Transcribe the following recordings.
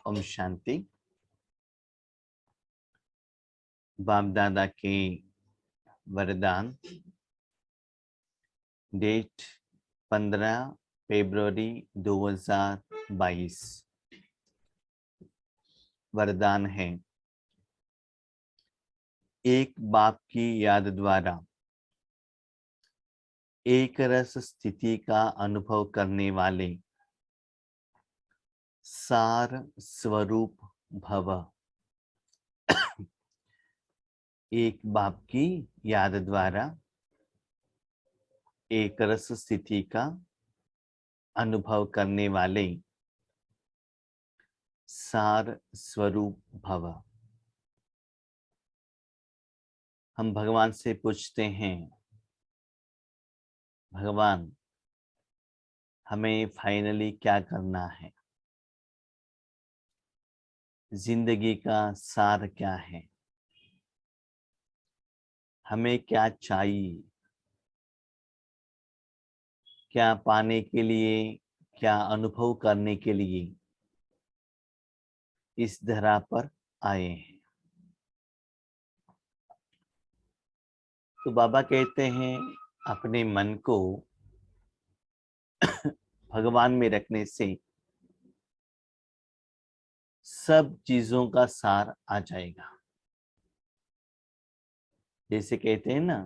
ओम शांति। बाप दादा के वरदान। डेट 15 फरवरी 2022। वरदान है, एक बाप की याद द्वारा एक रस स्थिति का अनुभव करने वाले सार स्वरूप भव। एक बाप की याद द्वारा एक रस स्थिति का अनुभव करने वाले सार स्वरूप भव। हम भगवान से पूछते हैं, भगवान हमें फाइनली क्या करना है, जिंदगी का सार क्या है, हमें क्या चाहिए, क्या पाने के लिए, क्या अनुभव करने के लिए इस धरा पर आए हैं। तो बाबा कहते हैं, अपने मन को भगवान में रखने से सब चीजों का सार आ जाएगा। जैसे कहते हैं ना,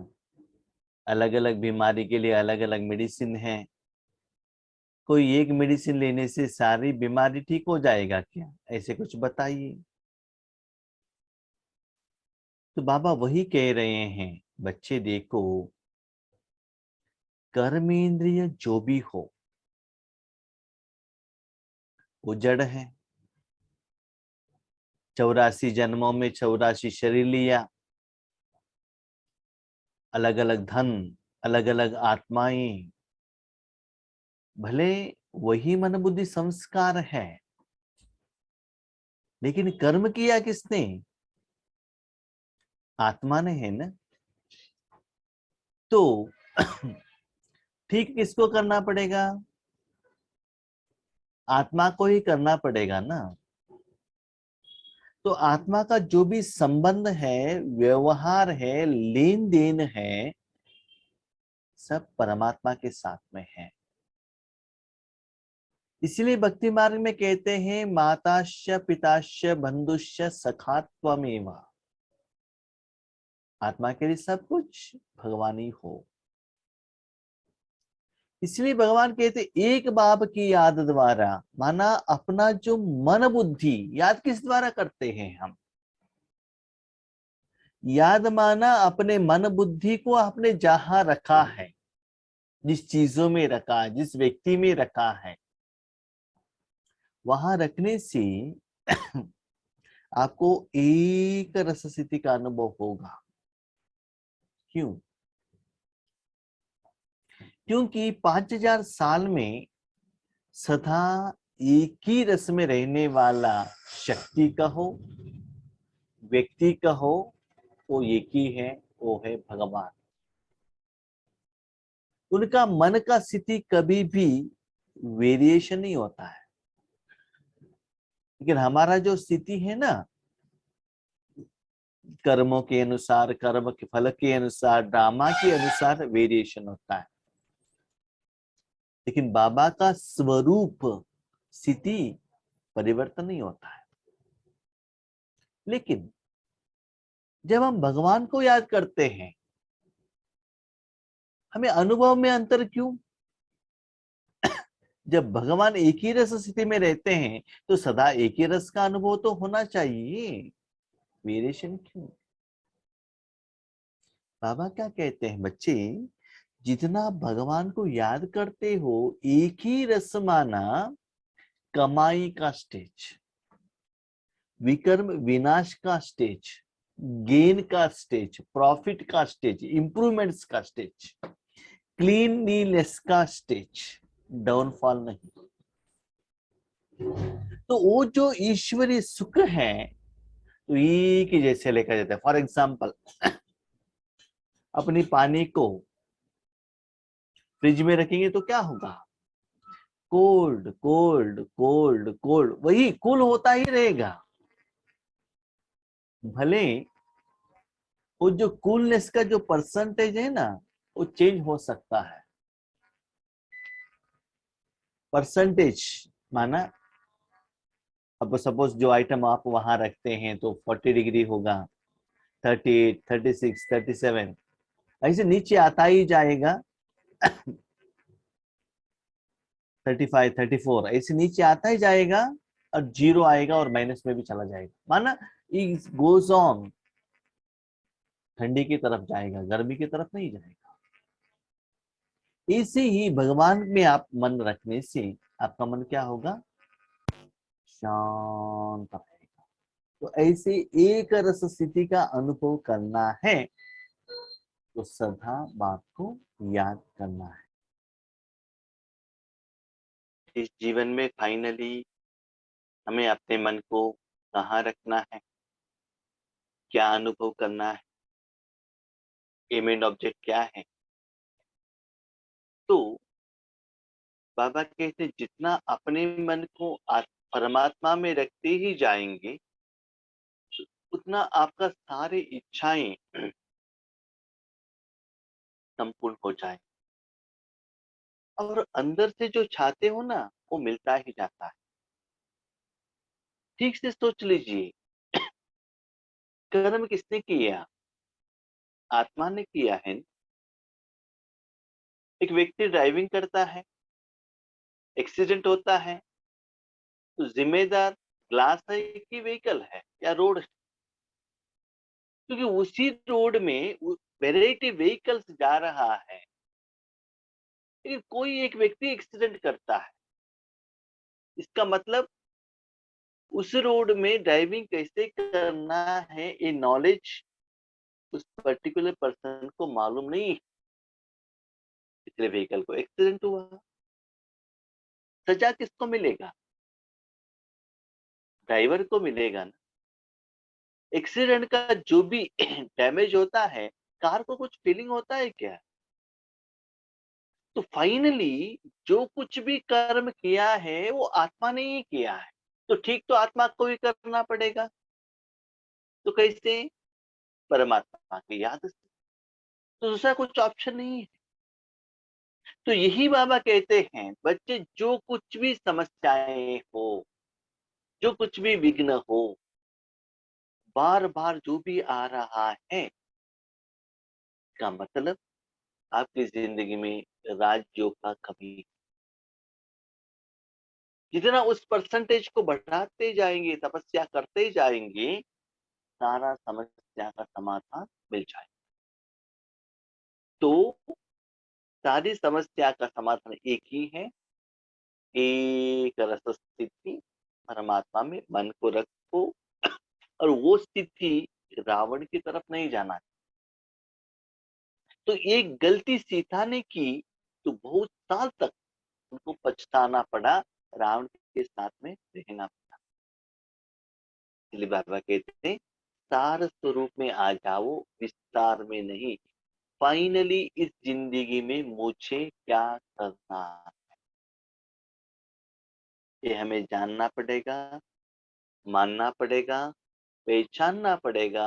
अलग अलग बीमारी के लिए अलग अलग मेडिसिन है। कोई एक मेडिसिन लेने से सारी बीमारी ठीक हो जाएगा क्या? ऐसे कुछ बताइए। तो बाबा वही कह रहे हैं, बच्चे देखो, कर्मेंद्रिय जो भी हो वो जड़ है। 84 जन्मों में 84 शरीर लिया, अलग अलग धन, अलग अलग आत्माएं, भले वही मन बुद्धि संस्कार है, लेकिन कर्म किया किसने? आत्मा ने, है ना। तो ठीक किसको करना पड़ेगा? आत्मा को ही करना पड़ेगा ना। तो आत्मा का जो भी संबंध है, व्यवहार है, लेन देन है, सब परमात्मा के साथ में है। इसलिए भक्ति मार्ग में कहते हैं, माताश्च पिताश्च बंधुश्च सखात्वमेव। आत्मा के लिए सब कुछ भगवान ही हो। इसलिए भगवान कहते, एक बाप की याद द्वारा, माना अपना जो मन बुद्धि, याद किस द्वारा करते हैं हम? याद माना अपने मन बुद्धि को आपने जहां रखा है, जिस चीजों में रखा है, जिस व्यक्ति में रखा है, वहां रखने से आपको एक रस स्थिति का अनुभव होगा। क्यों? क्योंकि 5000 साल में सदा एक ही रस में रहने वाला शक्ति कहो, व्यक्ति कहो, वो एक ही है, वो है भगवान। उनका मन का स्थिति कभी भी वेरिएशन नहीं होता है। लेकिन हमारा जो स्थिति है ना, कर्मों के अनुसार, कर्म के फल के अनुसार, ड्रामा के अनुसार वेरिएशन होता है। लेकिन बाबा का स्वरूप स्थिति परिवर्तन नहीं होता है। लेकिन जब हम भगवान को याद करते हैं, हमें अनुभव में अंतर क्यों? जब भगवान एक ही रस स्थिति में रहते हैं, तो सदा एक ही रस का अनुभव तो होना चाहिए। वेरिएशन क्यों? बाबा क्या कहते हैं, बच्चे जितना भगवान को याद करते हो, एक ही रस माना कमाई का स्टेज, विकर्म विनाश का स्टेज, गेन का स्टेज, प्रॉफिट का स्टेज, इंप्रूवमेंट्स का स्टेज, क्लीनलीनेस का स्टेज, डाउनफॉल नहीं। तो वो जो ईश्वरीय सुख है, तो एक ही जैसे लेकर जाता है। फॉर एग्जाम्पल, अपनी पानी को फ्रिज में रखेंगे तो क्या होगा? कोल्ड कोल्ड कोल्ड कोल्ड, वही कूल होता ही रहेगा। भले वो जो कूलनेस का जो परसेंटेज है ना, वो चेंज हो सकता है। परसेंटेज माना, अब सपोज जो आइटम आप वहां रखते हैं तो 40 डिग्री होगा, 38, 36, 37, ऐसे नीचे आता ही जाएगा। 35, 34 ऐसे नीचे आता ही जाएगा, और जीरो आएगा और माइनस में भी चला जाएगा। माना इट गोज ऑन, ठंडी की तरफ जाएगा, गर्मी की तरफ नहीं जाएगा। इसे ही भगवान में आप मन रखने से आपका मन क्या होगा? शांत रहेगा। तो ऐसे एक रस स्थिति का अनुभव करना है तो सदा बात को याद करना है। इस जीवन में फाइनली हमें अपने मन को कहाँ रखना है, क्या अनुभव करना है, एम एंड ऑब्जेक्ट क्या है। तो बाबा कहते जितना अपने मन को परमात्मा में रखते ही जाएंगे, उतना आपका सारी इच्छाएं संपूर्ण हो जाए, और अंदर से जो चाहते हो ना, वो मिलता ही जाता है। ठीक से सोच लीजिए, कर्म किसने किया? आत्मा ने किया है। एक व्यक्ति ड्राइविंग करता है, एक्सीडेंट होता है, तो जिम्मेदार ग्लास है कि व्हीकल है या रोड है? क्योंकि उसी रोड में वेराइटी व्हीकल्स जा रहा है, लेकिन कोई एक व्यक्ति एक्सीडेंट करता है। इसका मतलब उस रोड में ड्राइविंग कैसे करना है, ये नॉलेज उस पर्टिकुलर पर्सन को मालूम नहीं है, इसलिए व्हीकल को एक्सीडेंट हुआ। सजा किसको मिलेगा? ड्राइवर को मिलेगा ना। एक्सीडेंट का जो भी डैमेज होता है, कार को कुछ फीलिंग होता है क्या? तो फाइनली जो कुछ भी कर्म किया है वो आत्मा ने ही किया है, तो ठीक तो आत्मा को ही करना पड़ेगा। तो कैसे? परमात्मा की याद से। तो दूसरा कुछ ऑप्शन नहीं है। तो यही बाबा कहते हैं, बच्चे जो कुछ भी समस्याएं हो, जो कुछ भी विघ्न हो, बार बार जो भी आ रहा है, का मतलब आपकी जिंदगी में राजयोग का कमी। जितना उस परसेंटेज को बढ़ाते जाएंगे, तपस्या करते जाएंगे, सारा समस्या का समाधान मिल जाए। तो सारी समस्या का समाधान एक ही है, एक रस स्थिति परमात्मा में मन को रखो, और वो स्थिति रावण की तरफ नहीं जाना। तो एक गलती सीता ने की, तो बहुत साल तक उनको पछताना पड़ा, रावण के साथ में रहना पड़ा। इसलिए बाबा कहते हैं, सार स्वरूप में आ जाओ, विस्तार में नहीं। फाइनली इस जिंदगी में मुझे क्या करना, ये हमें जानना पड़ेगा, मानना पड़ेगा, पहचानना पड़ेगा,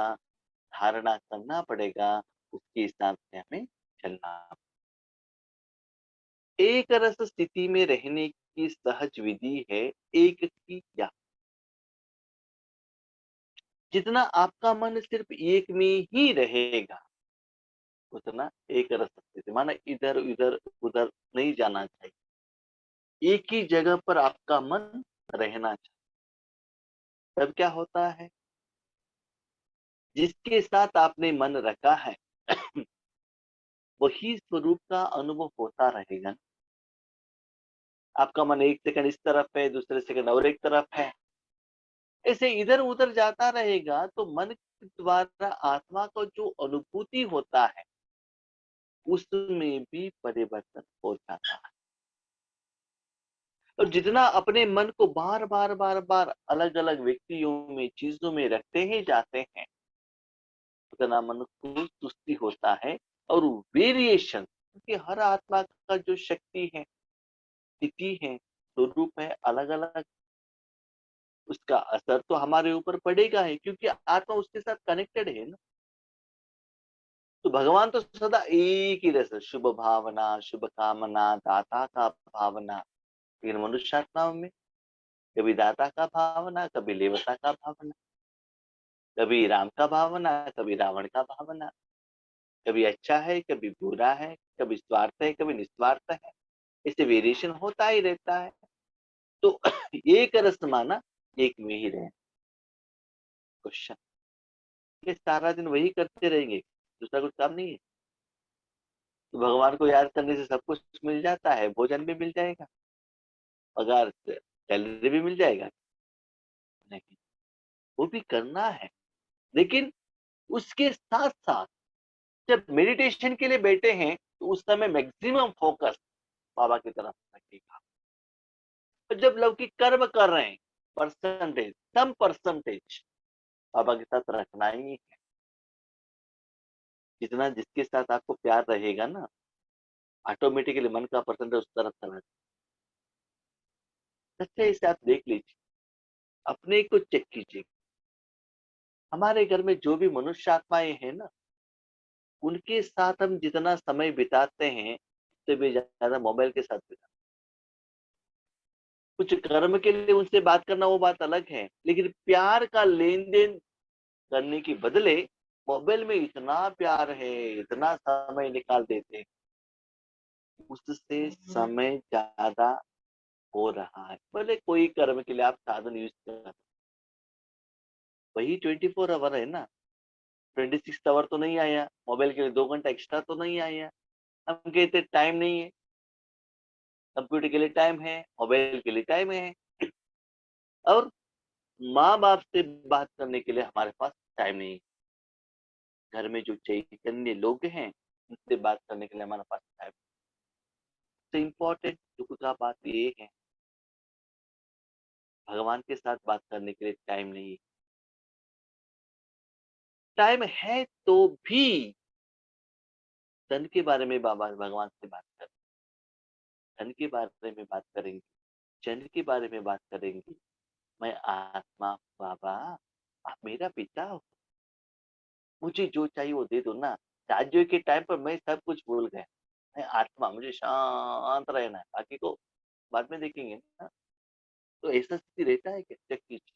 धारणा करना पड़ेगा, उसके हिसाब से हमें चलना। एक रस स्थिति में रहने की सहज विधि है एक की या। जितना आपका मन सिर्फ एक में ही रहेगा, उतना एक रस स्थिति, माना इधर उधर उधर नहीं जाना चाहिए, एक ही जगह पर आपका मन रहना चाहिए। तब क्या होता है? जिसके साथ आपने मन रखा है वही स्वरूप का अनुभव होता रहेगा। आपका मन एक सेकंड इस तरफ है, दूसरे सेकंड और एक तरफ है, ऐसे इधर उधर जाता रहेगा, तो मन के द्वारा आत्मा को जो अनुभूति होता है, उसमें भी परिवर्तन हो जाता है। और जितना अपने मन को बार बार बार बार अलग अलग व्यक्तियों में, चीजों में रखते ही जाते हैं, उतना मन को सुस्ती होता है। और वेरिएशन, क्योंकि हर आत्मा का जो शक्ति है, स्थिति है, स्वरूप है, अलग अलग, उसका असर तो हमारे ऊपर पड़ेगा ही, क्योंकि आत्मा उसके साथ कनेक्टेड है ना। तो भगवान तो सदा एक ही रस, शुभ भावना, शुभ कामना, दाता का भावना। लेकिन मनुष्य आत्माओं में कभी दाता का भावना, कभी लेवता का भावना, कभी राम का भावना, कभी रावण का भावना, कभी अच्छा है, कभी बुरा है, कभी स्वार्थ है, कभी निस्वार्थ है। इससे वेरिएशन होता ही रहता है। तो एक रस माना एक में ही रहे। क्वेश्चन, ये सारा दिन वही करते रहेंगे, दूसरा कुछ काम नहीं है? तो भगवान को याद करने से सब कुछ मिल जाता है, भोजन भी मिल जाएगा, पगार सैलरी भी मिल जाएगा? नहीं, वो भी करना है। लेकिन उसके साथ साथ जब मेडिटेशन के लिए बैठे हैं तो उस समय मैक्सिमम फोकस बाबा की तरफ रखिएगा। तो जब लौकिक कर्म कर रहे हैं, परसेंटेज, सम परसेंटेज बाबा के साथ रखना ही है। जितना जिसके साथ आपको प्यार रहेगा ना, ऑटोमेटिकली मन का परसेंटेज उस तरफ चला जाए। सच्चाई इसे आप देख लीजिए, अपने को चेक कीजिए। हमारे घर में जो भी मनुष्य आत्माएं हैं ना, उनके साथ हम जितना समय बिताते हैं उससे भी ज्यादा मोबाइल के साथ बिताते हैं। कुछ कर्म के लिए उनसे बात करना वो बात अलग है, लेकिन प्यार का लेन देन करने के बदले मोबाइल में इतना प्यार है, इतना समय निकाल देते हैं, उससे समय ज्यादा हो रहा है। भले कोई कर्म के लिए आप साधन यूज कर, वही 24 आवर है ना, 26 आवर तो नहीं आया, मोबाइल के लिए 2 घंटा एक्स्ट्रा तो नहीं आया। हम कहते टाइम नहीं है, कंप्यूटर के लिए टाइम है, मोबाइल के लिए टाइम है, और माँ बाप से बात करने के लिए हमारे पास टाइम नहीं है। घर में जो चैतन्य लोग हैं उनसे बात करने के लिए हमारे पास टाइम। तो इम्पोर्टेंट दुख का बात ये है, भगवान के साथ बात करने के लिए टाइम नहीं है। टाइम है तो भी धन के बारे में बाबा भगवान से बात कर, धन के बारे में बात करेंगे, जन के बारे में बात करेंगे। मैं आत्मा हूँ बाबा, आप मेरा पिता हो, मुझे जो चाहिए वो दे दो ना। राज्यों के टाइम पर मैं सब कुछ भूल गया, मैं आत्मा, मुझे शांत रहना है, बाकी को बाद में देखेंगे ना। तो ऐसा स्थिति रहता है कि चेक कीजिए,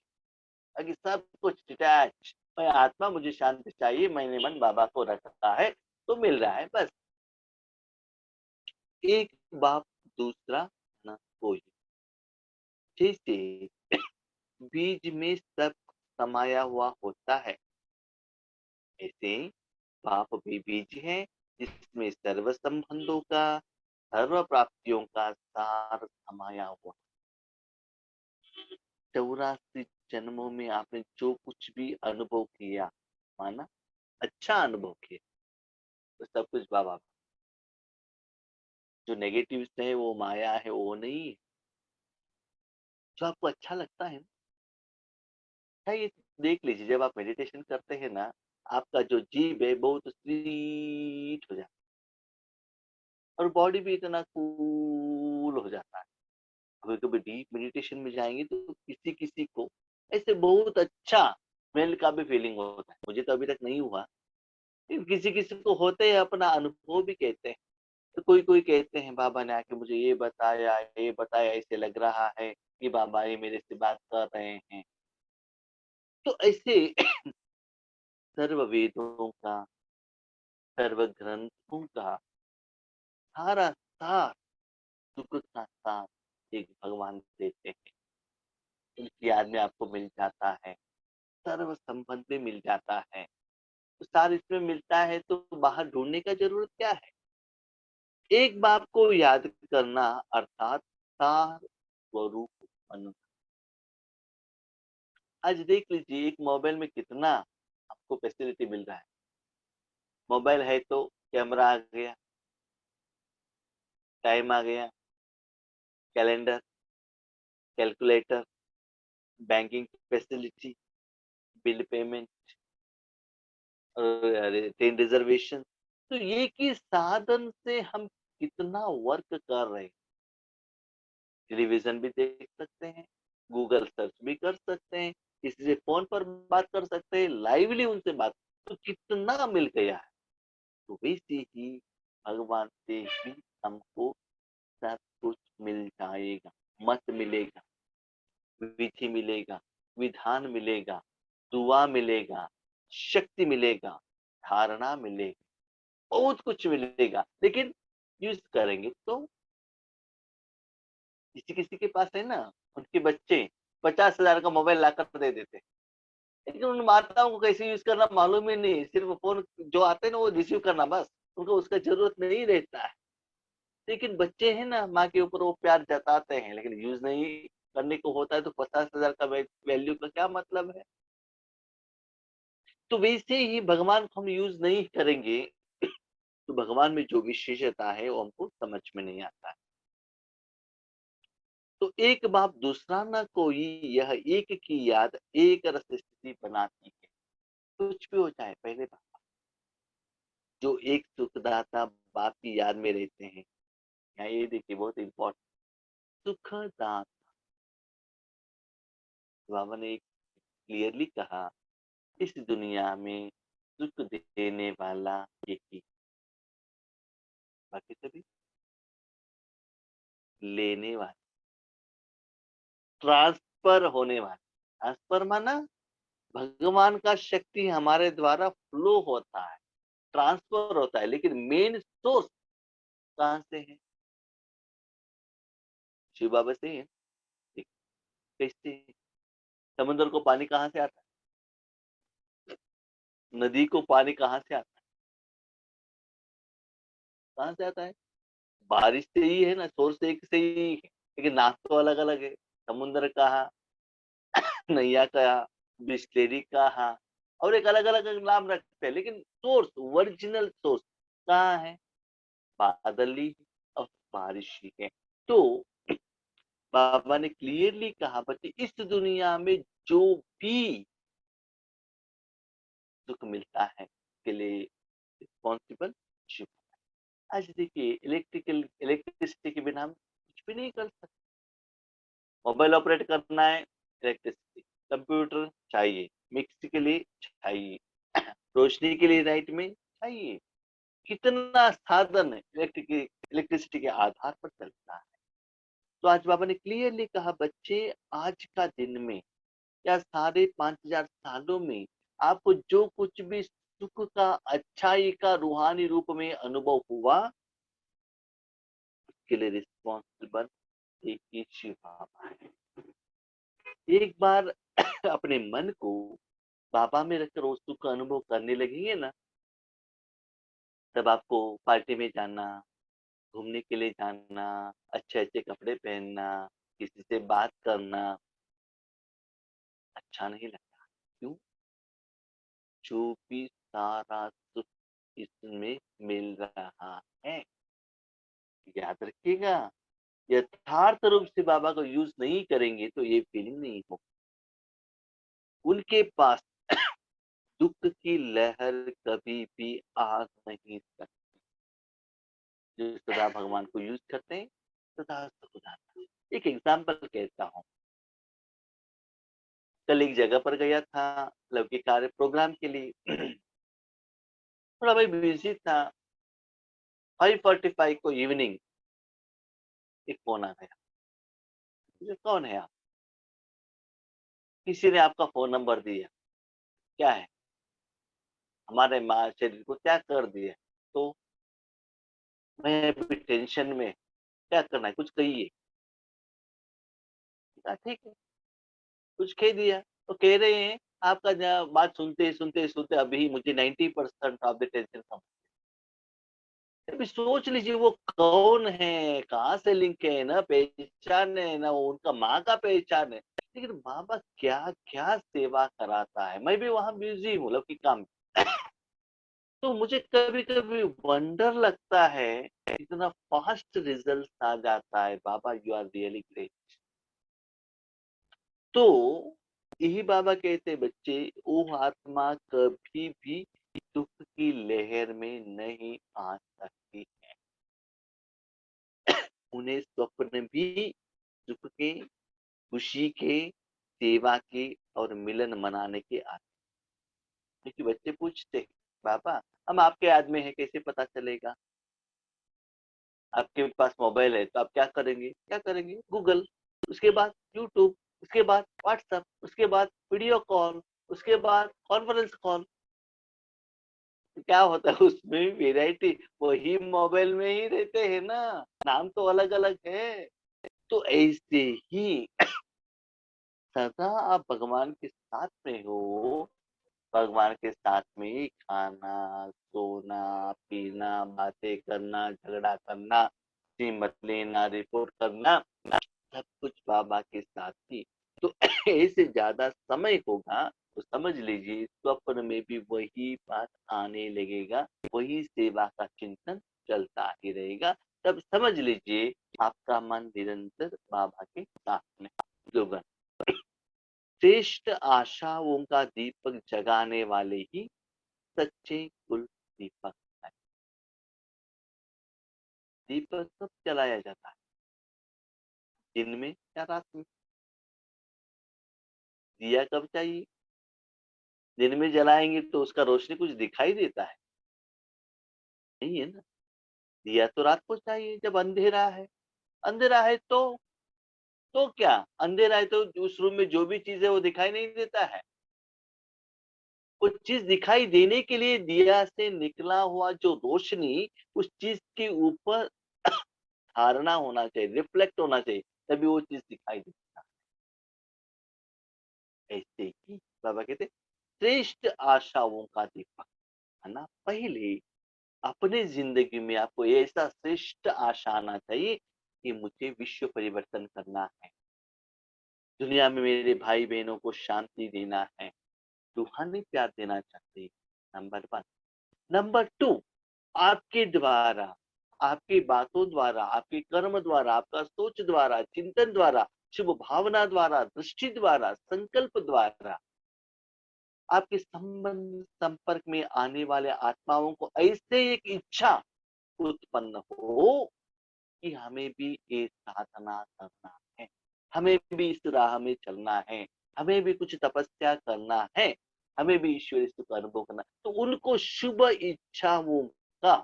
बाकी सब कुछ डिटैच। मैं आत्मा, मुझे शांति चाहिए, मैंने मन बाबा को रखा है तो मिल रहा है बस। एक बाप दूसरा ना कोई। जैसे बीज में सब समाया हुआ होता है, ऐसे बाप भी बीज है जिसमें सर्व संबंधों का, सर्व प्राप्तियों का सार समाया हुआ। 84 जन्मों में आपने जो कुछ भी अनुभव किया, माना अच्छा अनुभव किया, तो सब कुछ बाबा। जो नेगेटिव है वो माया है, वो नहीं है। जो आपको अच्छा लगता है ना, ये देख लीजिए, जब आप मेडिटेशन करते हैं ना, आपका जो जीव है बहुत स्वीट हो जाता है और बॉडी भी इतना कूल हो जाता है। कभी कभी डीप मेडिटेशन में जाएंगे तो किसी किसी को ऐसे बहुत अच्छा स्मेल का भी फीलिंग होता है। मुझे तो अभी तक नहीं हुआ, लेकिन किसी किसी को होते हैं, अपना अनुभव भी कहते हैं। तो कोई कोई कहते हैं बाबा ने आके मुझे ये बताया, ऐसे लग रहा है कि बाबा ये मेरे से बात कर रहे हैं। तो ऐसे सर्व वेदों का, सर्व ग्रंथों का सारा सार, सुख का सार एक भगवान देते हैं। उनकी याद में आपको मिल जाता है, सर्व संबंध में मिल जाता है। तो सार इसमें मिलता है तो बाहर ढूंढने का जरूरत क्या है? एक बाप को याद करना अर्थात सार स्वरूप मन। आज देख लीजिए, एक मोबाइल में कितना आपको फैसिलिटी मिल रहा है। मोबाइल है तो कैमरा आ गया, टाइम आ गया, calendar, calculator, banking facility, bill payment, train reservation. तो ये कि साधन से हम कितना वर्क कर रहे हैं। टेलीविजन भी देख सकते हैं, गूगल सर्च भी कर सकते हैं, किसी से फोन पर बात कर सकते हैं, लाइवली उनसे बात, तो कितना मिल गया है। तो वैसे ही भगवान से भी हमको सब कुछ मिल जाएगा। मत मिलेगा, विधि मिलेगा, विधान मिलेगा, दुआ मिलेगा, शक्ति मिलेगा, धारणा मिलेगी, बहुत कुछ मिलेगा। लेकिन यूज करेंगे तो, किसी किसी के पास है ना, उनके बच्चे 50,000 का मोबाइल लाकर दे देते, लेकिन उन माताओं को कैसे यूज करना मालूम ही नहीं, सिर्फ फोन जो आते हैं ना वो रिसीव करना बस, उनको उसका जरूरत नहीं रहता है। लेकिन बच्चे हैं ना, माँ के ऊपर वो प्यार जताते हैं, लेकिन यूज नहीं करने को होता है तो 50,000 का वैल्यू का क्या मतलब है। तो वैसे ही भगवान को हम यूज नहीं करेंगे तो भगवान में जो विशेषता है वो हमको समझ में नहीं आता है। तो एक बाप दूसरा न कोई, यह एक की याद एक रस स्थिति बनाती है। कुछ भी हो जाए पहले बाप, जो एक सुखदाता बाप की याद में रहते हैं। यहाँ ये देखिए बहुत इंपॉर्टेंट, सुखदाता। बाबा ने क्लियरली कहा, इस दुनिया में सुख देने वाला एक ही, बाकी सभी लेने वाला, ट्रांसफर होने वाला। ट्रांसफर माना भगवान का शक्ति हमारे द्वारा फ्लो होता है, ट्रांसफर होता है, लेकिन मेन सोर्स कहाँ से है? शिव बाबा से है। कैसे? समुद्र को पानी कहाँ से आता है? नदी को पानी कहाँ से आता है? कहाँ से आता है? बारिश से ही है ना, सोर्स एक से ही है, लेकिन नाम तो अलग अलग है। समुद्र कहा, नैया कहा, बिस्लेरी कहा, और एक अलग अलग नाम रखते हैं, लेकिन सोर्स, ओरिजिनल सोर्स कहाँ है? बादल ही और बारिश ही है। तो बाबा ने क्लियरली कहा, बच्चे इस दुनिया में जो भी सुख मिलता है के लिए रिस्पॉन्सिबल शिव। आज देखिए, इलेक्ट्रिसिटी के बिना हम कुछ भी नहीं कर सकते। मोबाइल ऑपरेट करना है, इलेक्ट्रिसिटी, कंप्यूटर चाहिए, मिक्सी के लिए चाहिए, रोशनी के लिए नाइट में चाहिए। कितना साधन है इलेक्ट्रिसिटी के आधार पर चलता है। तो आज बाबा ने क्लियरली कहा, बच्चे आज का दिन में या साढ़े 5,000 सालों में आपको जो कुछ भी सुख का, अच्छाई का रूहानी रूप में अनुभव हुआ, उसके लिए रिस्पॉन्सिबल एक ही शिव बाबा है। एक बार अपने मन को बाबा में रखकर उस सुख का अनुभव करने लगेंगे ना, तब आपको पार्टी में जाना, घूमने के लिए जाना, अच्छे अच्छे कपड़े पहनना, किसी से बात करना अच्छा नहीं लगता। क्यों? जो भी सारा सुख इसमें मिल रहा है। याद रखिएगा, यथार्थ रूप से बाबा को यूज नहीं करेंगे तो ये फीलिंग नहीं हो। उनके पास दुख की लहर कभी भी आ नहीं सकती। जो सदा भगवान को यूज करते हैं, सदा सुख दाता। एक एग्जाम्पल कहता हूँ। कल एक जगह पर गया था, लौकिक कार्य प्रोग्राम के लिए। थोड़ा भाई बिजी था। 5:45 को इवनिंग एक फोन आ गया। मुझे, कौन है आप? किसी ने आपका फोन नंबर दिया। क्या है? हमारे माँ शरीर को क्या कर दिया? तो मैं अभी टेंशन में, क्या करना है, कुछ कहिए। कहा, ठीक है, कुछ कह दिया। तो कह रहे हैं, आपका बात सुनते सुनते सुनते अभी मुझे 90% ऑफ द टेंशन कम। अभी सोच लीजिए वो कौन है, कहाँ से लिंक है, ना पहचान है, ना वो उनका माँ का पहचान है, लेकिन बाबा क्या क्या सेवा कराता है। मैं भी वहां बिजी हूँ लौकिक काम। तो मुझे कभी कभी वंडर लगता है, इतना फास्ट रिजल्ट आ जाता है। बाबा, यू आर रियली ग्रेट। तो यही बाबा कहते, बच्चे वो आत्मा कभी भी दुख की लहर में नहीं आ सकती है। उन्हें स्वप्न भी सुख के, खुशी के, सेवा के और मिलन मनाने के आते। क्योंकि बच्चे पूछते हैं, पापा हम आपके याद में है, कैसे पता चलेगा? आपके पास मोबाइल है तो आप क्या करेंगे? क्या करेंगे? गूगल, उसके बाद यूट्यूब, उसके बाद व्हाट्सएप, उसके बाद वीडियो कॉल, उसके बाद कॉन्फ्रेंस कॉल। क्या होता है उसमें भी वेराइटी, वही मोबाइल में ही रहते हैं ना, नाम तो अलग अलग है। तो ऐसे ही सदा आप भगवान के साथ में हो, भगवान के साथ में ही खाना, सोना, पीना, बातें करना, झगड़ा करना, कीमत लेना, रिपोर्ट करना, सब कुछ बाबा के साथ ही। तो ऐसे ज्यादा समय होगा तो समझ लीजिए स्वप्न में भी वही बात आने लगेगा, वही सेवा का चिंतन चलता ही रहेगा। तब समझ लीजिए आपका मन निरंतर बाबा के साथ में। स्लोगन, श्रेष्ठ आशाओं का दीपक जगाने वाले ही सच्चे कुल दीपक है। दीपक कब जलाया जाता है? दिन में या रात में? दिया कब चाहिए? दिन में जलाएंगे तो उसका रोशनी कुछ दिखाई देता है? नहीं है ना। दिया तो रात को चाहिए जब अंधेरा है। अंधेरा है तो क्या, अंधेरा है तो उस रूम में जो भी चीज है वो दिखाई नहीं देता है। कुछ चीज दिखाई देने के लिए दिया से निकला हुआ जो रोशनी उस चीज के ऊपर धारणा होना चाहिए, रिफ्लेक्ट होना चाहिए, तभी वो चीज दिखाई देता है। ऐसे ही बाबा कहते श्रेष्ठ आशाओं का दीपक, है ना। पहले अपने जिंदगी में आपको ऐसा श्रेष्ठ आशा आना चाहिए कि मुझे विश्व परिवर्तन करना है, दुनिया में मेरे भाई बहनों को शांति देना है, रूहानी प्यार देना चाहते हैं। नंबर 1। नंबर 2, आपके द्वारा, आपकी बातों द्वारा, आपके कर्म द्वारा, आपका सोच द्वारा, चिंतन द्वारा, शुभ भावना द्वारा, दृष्टि द्वारा, संकल्प द्वारा आपके संबंध संपर्क में आने वाले आत्माओं को ऐसे एक इच्छा उत्पन्न हो कि हमें भी ये साधना करना है, हमें भी इस राह में चलना है, हमें भी कुछ तपस्या करना है, हमें भी ईश्वर सुख का अनुभव करना है। तो उनको शुभ इच्छाओं का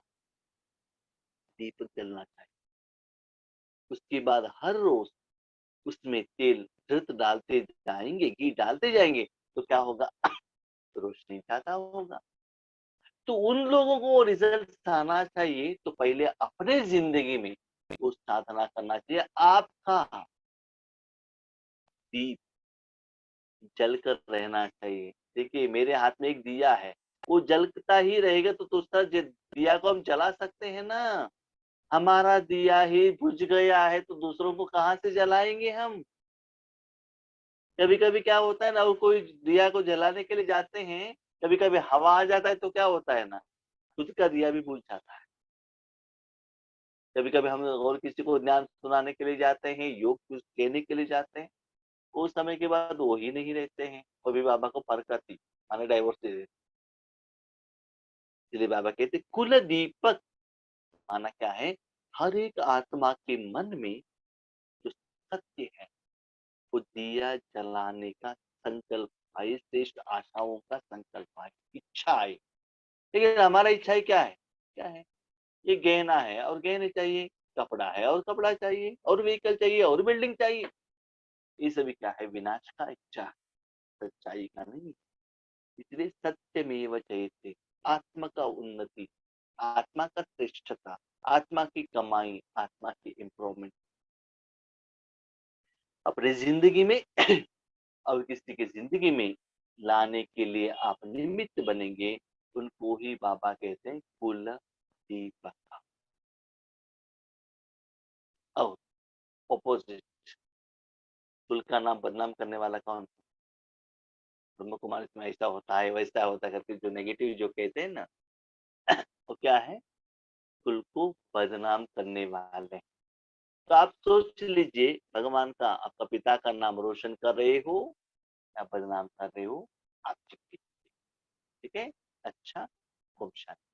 दीप जलना चाहिए। उसके बाद हर रोज उसमें तेल घृत डालते जाएंगे, घी डालते जाएंगे, तो क्या होगा? रोशनी ज्यादा होगा। तो उन लोगों को रिजल्ट आना चाहिए तो पहले अपने जिंदगी में वो साधना करना चाहिए। आपका दीप जलकर रहना चाहिए। देखिए मेरे हाथ में एक दिया है, वो जलता ही रहेगा तो उसका दिया को हम जला सकते हैं ना। हमारा दिया ही बुझ गया है तो दूसरों को कहाँ से जलाएंगे हम? कभी कभी क्या होता है ना, वो कोई दिया को जलाने के लिए जाते हैं, कभी कभी हवा आ जाता है तो क्या होता है ना, खुद का दिया भी बुझ जाता है। कभी कभी हम और किसी को ज्ञान सुनाने के लिए जाते हैं, योग कुछ देने के लिए जाते हैं, उस समय के बाद वो ही नहीं रहते हैं, कभी बाबा को परकती माने डाइवोर्स दे देते। इसलिए बाबा कहते कुल दीपक माना क्या है? हर एक आत्मा के मन में जो सत्य है वो दिया जलाने का संकल्प आए, श्रेष्ठ आशाओं का संकल्प आए, इच्छा आए। लेकिन हमारा इच्छा क्या है? क्या है? ये गहना है और गहने चाहिए, कपड़ा है और कपड़ा चाहिए, और व्हीकल चाहिए और बिल्डिंग चाहिए। ये सभी क्या है? विनाश का इच्छा, सच्चाई का नहीं। इसलिए सत्यमेव जयते, आत्मा का उन्नति, आत्मा का श्रेष्ठता, आत्मा की कमाई, आत्मा की इम्प्रूवमेंट अपनी जिंदगी में और किसी की जिंदगी में लाने के लिए आप निमित्त बनेंगे, उनको ही बाबा कहते हैं कुल दीपक। और ऑपोजिट, कुल का नाम बदनाम करने वाला कौन? ब्रह्म कुमारी में ऐसा होता है वैसा होता है करके जो नेगेटिव जो कहते हैं ना, वो क्या है? कुल को बदनाम करने वाले। तो आप सोच लीजिए भगवान का, आपका पिता का नाम रोशन कर रहे हो या बदनाम कर रहे हो? आप ठीक है। अच्छा, खूब शांति।